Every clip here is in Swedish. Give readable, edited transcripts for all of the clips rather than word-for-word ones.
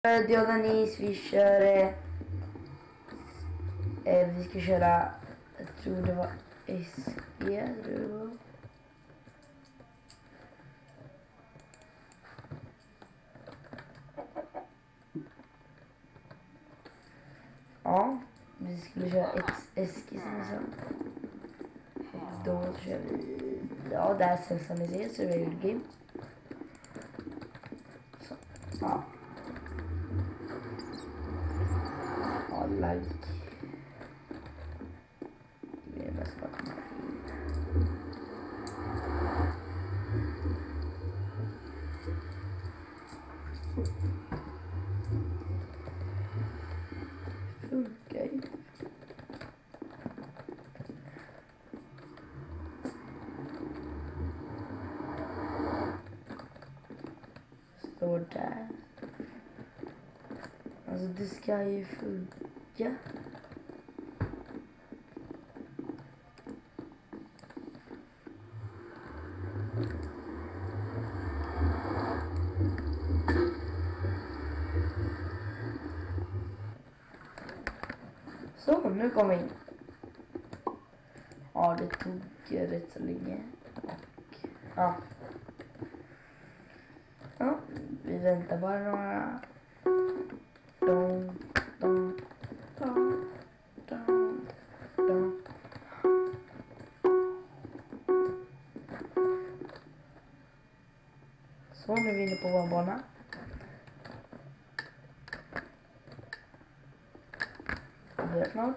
Diodanis, vi kör vi ska köra, jag tror det var SG, tror det var. Ja, vi skulle köra SG som jag sa. Då kör vi, ja, det är sen ni ser, survival game. Så, ja. Ja, lag. Det är mest bara funkar ju. Står där. Alltså det ska ju funka. Så, nu kommer vi in. Ja, det tog rätt så länge. Och, ja. Ja, vi väntar bara några. Så, nu är vi inne på vår bana.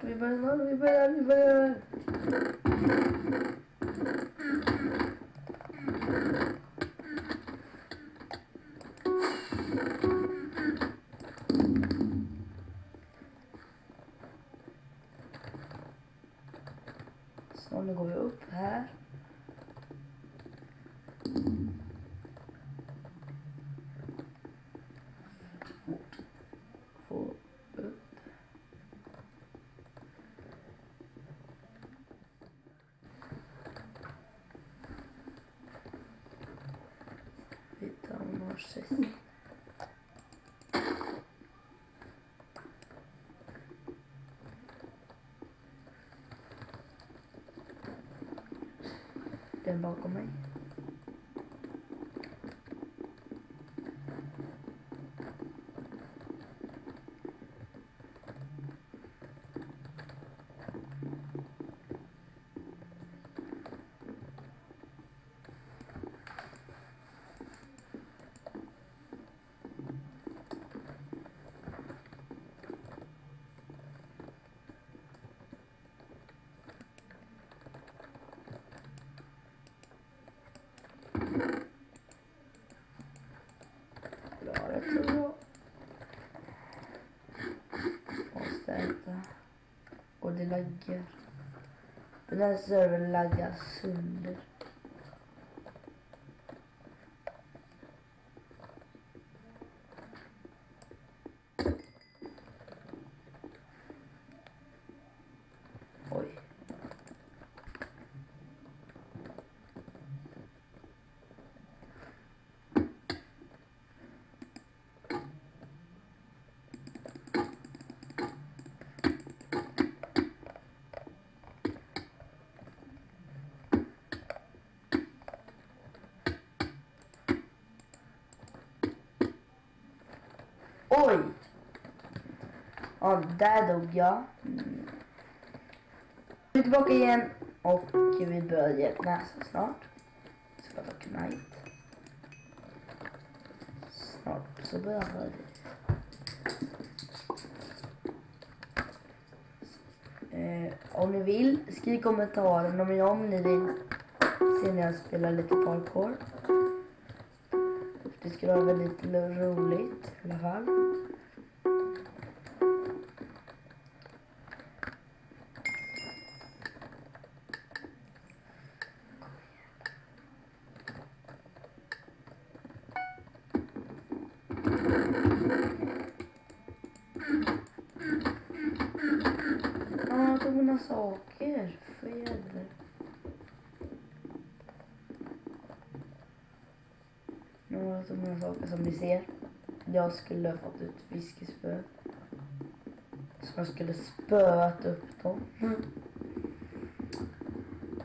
Vi börjar snart, vi börjar. Så, nu går vi upp här. Få upp. Vi tar morses. Den bakom mig. Jag tror jag måste äta. Och det laggar. Den här servern laggar sönder. Oj. Oj! Ja, där dog jag. Vi är tillbaka igen och vi börjar knäsa snart. Ska ta knight. Snart så börjar vi. Om ni vill, skriv i kommentaren om ni vill se när jag spelar lite parkour. Det skulle vara väldigt roligt i alla fall. Jag tog mina saker. För jävlar. Nu har jag tog mina saker som ni ser. jag skulle ha fått ett fiskespö. Så jag skulle spöat upp dem.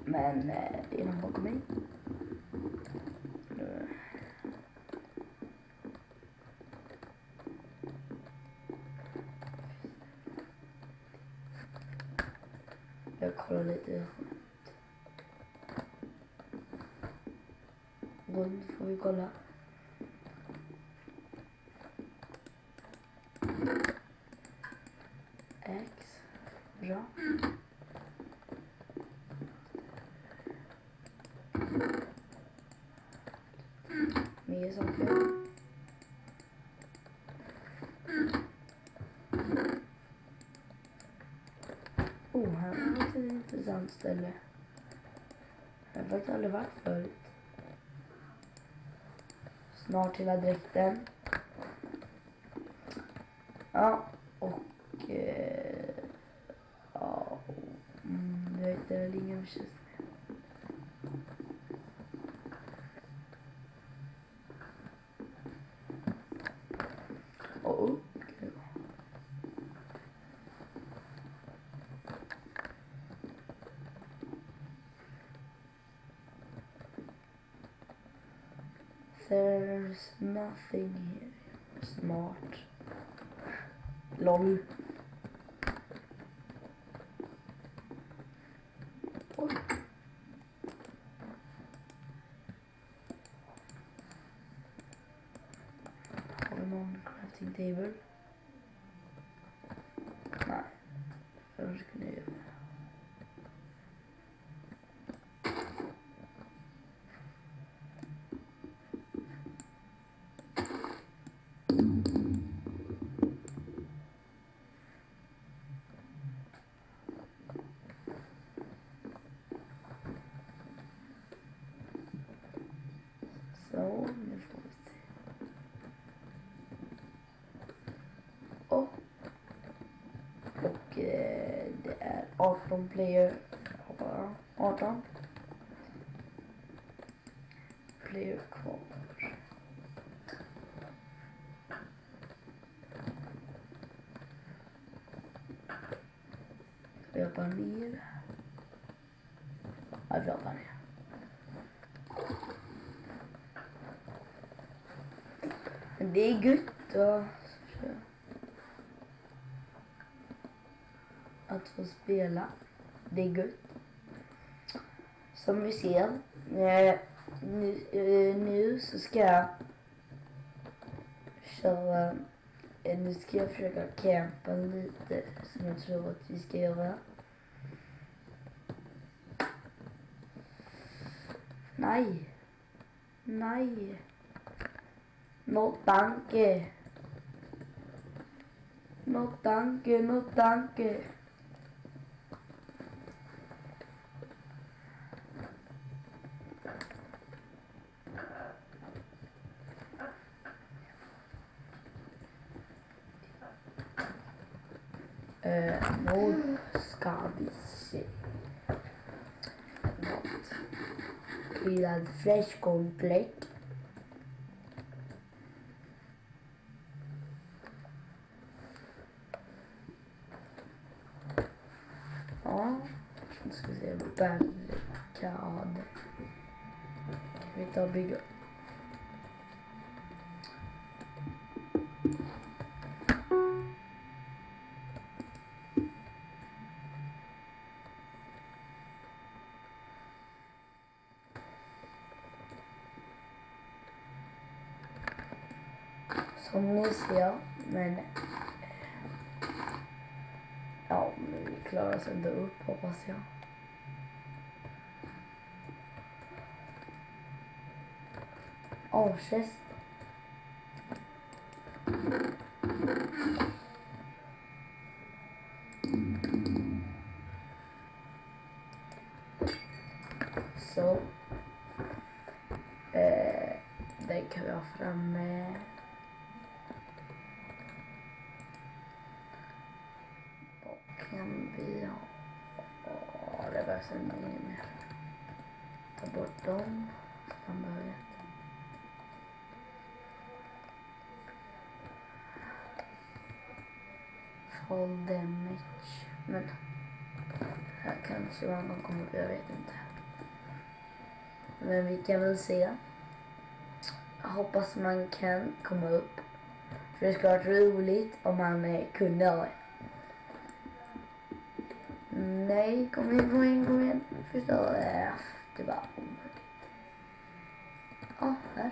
Men innan bakom mig. Jag kollar lite runt får vi kolla. X. Bra. Mer saker. Här var ett intressant ställe. Jag har faktiskt aldrig varit förut. Snart hela dräkten. Ja, och ja, jag vet väl ingen förtjust. Och there's nothing here. Smart. LOL. Oj. Har vi någon crafting table? Nej. För ska ni göra. Så, nu får vi se. Och det är 18 player. 18 player kvar. Ska jag bara ner? Ja, jag bara ner. Det är gött att få spela. Det är gött. Som vi ser nu så ska jag köra. Nu ska jag försöka campa lite som jag tror att vi ska göra. Nej. Nej. No tanke. No tanke, no tanke. Nu ska vi se. Grillad fläskkotlett. Ja, nu ska vi se. Barrikad. Kan vi ta och bygga. Som ni ser, men ja, men vi klarar oss ändå upp, hoppas jag. Chest. Så den kan vi ha framme. Då kan vi ha det behövs en mer. Ta bort dem. fall damage. Men här kanske man kommer upp, jag vet inte. Men vi kan väl se. Jag hoppas man kan komma upp. För det ska vara roligt om man kunde ha det. Nej, kom igen. Förstår jag. Det var omöjligt. Ja, här.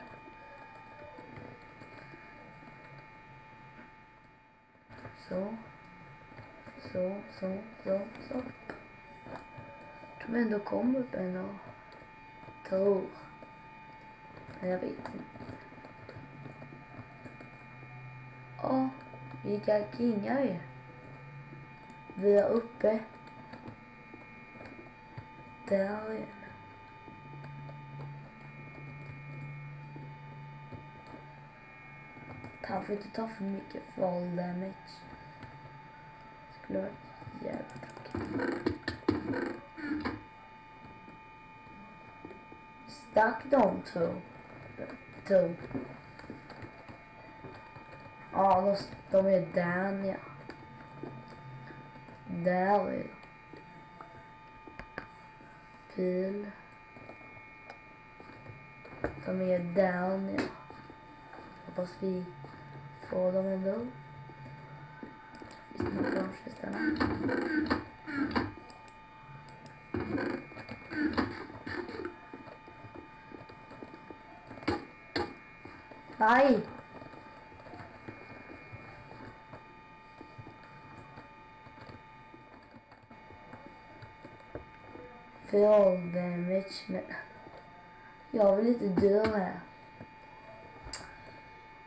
Så. De ändå kom upp ändå. Tror. Men jag vet inte. Ja, vilka kingar vi är. Vi är uppe. Där är en. Han får inte ta för mycket fall damage. Skulle vara jävligt tråkigt. Stack de två. Ja, de är där, ja. Där är pil. De är där, ja. Hoppas vi får dem ändå. Visst nog branschhästarna. Nej! Fall damage, men jag vill inte dö här.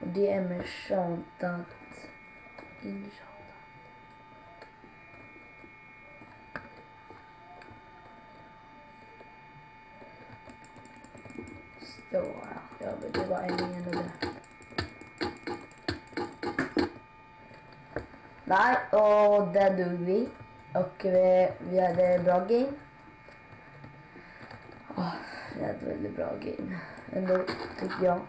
Och det är med chantat. Inchantat. Stå här. Jag vill det var en igen och det. Nej, och där dog vi. Och vi hade bra game. Vi hade väldigt bra game. Ändå tycker jag.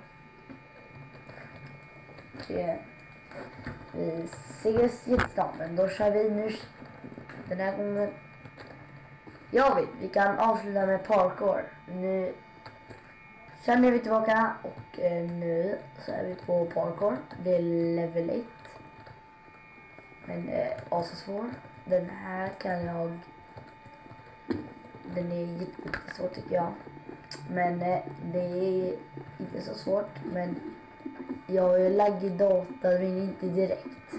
Vi ses jättesnart, men då kör vi nu den här gången. Vi kan avsluta med parkour. Nu sen är vi tillbaka och nu så är vi på parkour. Det är level 1. Men också svår. Den här kan jag. Den är jättesvår tycker jag. Men det är inte så svårt. Men jag är laggig data, men inte direkt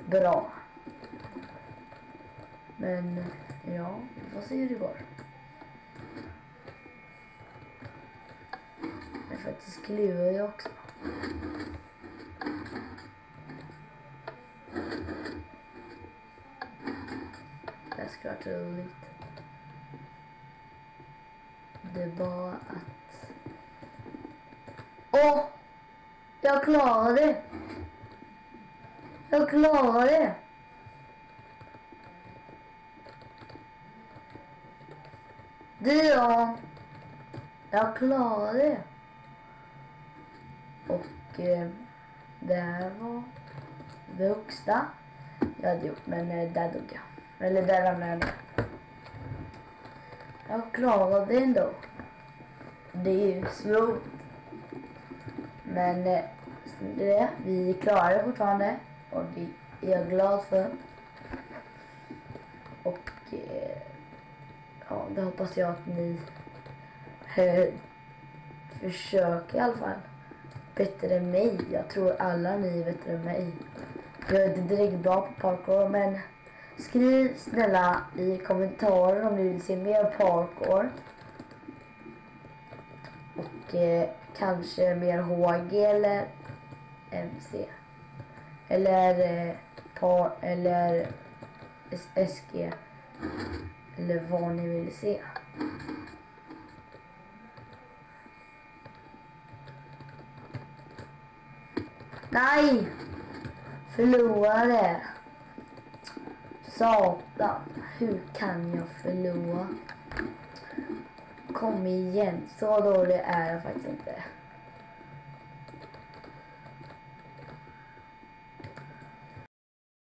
bra. Men ja, vi får se hur det går. Men faktiskt klurar jag också. Det ska vara roligt. Det är bara att... Jag klarade det! Jag klarade det! Och det här var det högsta jag hade gjort, men där dog jag. Eller där ramlade jag ner. Jag klarade det ändå. Det är ju svårt. Men vi klarar det fortfarande. Och det är jag glad för. Och ja, det hoppas jag att ni försöker i alla fall. Bättre än mig. Jag tror alla ni är bättre än mig. Jag är inte direkt bra på parkour, men skriv snälla i kommentarer om ni vill se mer parkour. Och kanske mer HG eller MC. Eller eller SG. Eller vad ni vill se. Nej! Förlorade. Satan. Hur kan jag förlora? Kom igen. Så dålig är jag faktiskt inte.